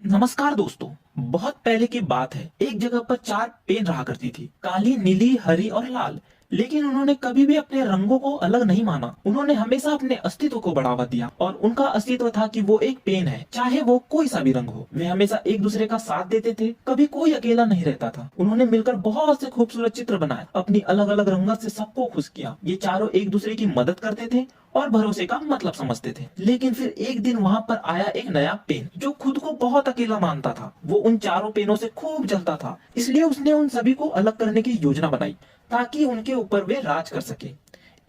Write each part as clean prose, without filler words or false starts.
नमस्कार दोस्तों। बहुत पहले की बात है, एक जगह पर 4 पेन रहा करती थी, काली, नीली, हरी और लाल। लेकिन उन्होंने कभी भी अपने रंगों को अलग नहीं माना। उन्होंने हमेशा अपने अस्तित्व को बढ़ावा दिया और उनका अस्तित्व था कि वो एक पेन है, चाहे वो कोई सा भी रंग हो। वे हमेशा एक दूसरे का साथ देते थे, कभी कोई अकेला नहीं रहता था। उन्होंने मिलकर बहुत से खूबसूरत चित्र बनाए, अपनी अलग अलग रंगत से सबको खुश किया। ये चारों एक दूसरे की मदद करते थे और भरोसे का मतलब समझते थे। लेकिन फिर एक दिन वहाँ पर आया एक नया पेन जो खुद को बहुत अकेला मानता था। वो उन चारों पेनों से खूब जलता था, इसलिए उसने उन सभी को अलग करने की योजना बनाई ताकि उनके ऊपर वे राज कर सके।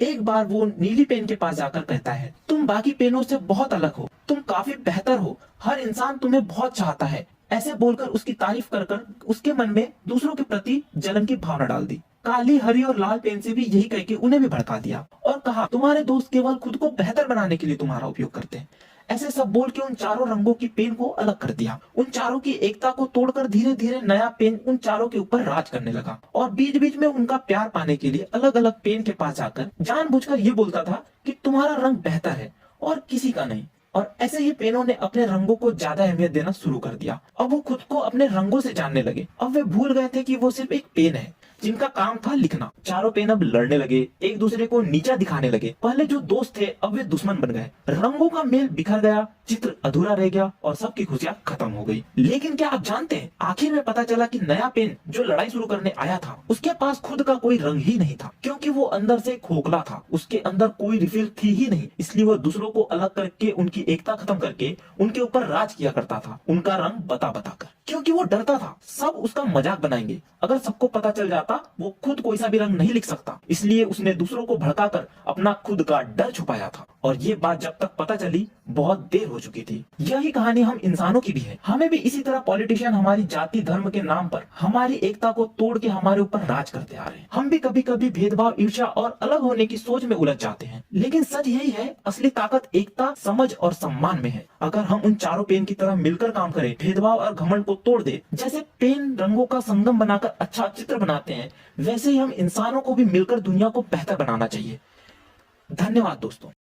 एक बार वो नीली पेन के पास जाकर कहता है, तुम बाकी पेनों से बहुत अलग हो, तुम काफी बेहतर हो, हर इंसान तुम्हें बहुत चाहता है। ऐसे बोलकर उसकी तारीफ कर कर उसके मन में दूसरों के प्रति जलन की भावना डाल दी। काली, हरी और लाल पेन से भी यही कह के उन्हें भी भड़का दिया और कहा, तुम्हारे दोस्त केवल खुद को बेहतर बनाने के लिए तुम्हारा उपयोग करते हैं। ऐसे सब बोल के उन चारों रंगों की पेन को अलग कर दिया। उन चारों की एकता को तोड़कर धीरे धीरे नया पेन उन चारों के ऊपर राज करने लगा और बीच बीच में उनका प्यार पाने के लिए अलग अलग पेन के पास जाकर जानबूझकर ये बोलता था कि तुम्हारा रंग बेहतर है और किसी का नहीं। और ऐसे ही पेनों ने अपने रंगों को ज्यादा अहमियत देना शुरू कर दिया। अब वो खुद को अपने रंगों से जानने लगे। अब वे भूल गए थे कि वो सिर्फ एक पेन है जिनका काम था लिखना। चारों पेन अब लड़ने लगे, एक दूसरे को नीचा दिखाने लगे। पहले जो दोस्त थे अब वे दुश्मन बन गए। रंगों का मेल बिखर गया, चित्र अधूरा रह गया और सबकी खुशियां खत्म हो गई। लेकिन क्या आप जानते हैं, आखिर में पता चला कि नया पेन जो लड़ाई शुरू करने आया था उसके पास खुद का कोई रंग ही नहीं था, क्योंकि वो अंदर से खोखला था। उसके अंदर कोई रिफिल थी ही नहीं, इसलिए वो दूसरों को अलग करके उनकी एकता खत्म करके उनके ऊपर राज किया करता था, उनका रंग बता बता कर। क्योंकि वो डरता था सब उसका मजाक बनाएंगे। अगर सबको पता चल जाता वो खुद कोई सा भी रंग नहीं लिख सकता, इसलिए उसने दूसरों को भड़काकर अपना खुद का डर छुपाया था। और ये बात जब तक पता चली बहुत देर हो चुकी थी। यही कहानी हम इंसानों की भी है। हमें भी इसी तरह पॉलिटिशियन हमारी जाति धर्म के नाम पर हमारी एकता को तोड़ के हमारे ऊपर राज करते आ रहे हैं। हम भी कभी कभी भेदभाव, ईर्ष्या और अलग होने की सोच में उलझ जाते हैं। लेकिन सच यही है, असली ताकत एकता, समझ और सम्मान में है। अगर हम उन चारों पेन की तरह मिलकर काम करें, भेदभाव और घमंड को तोड़ दे, जैसे पेन रंगों का संगम बनाकर अच्छा चित्र बनाते हैं, वैसे ही हम इंसानों को भी मिलकर दुनिया को बेहतर बनाना चाहिए। धन्यवाद दोस्तों।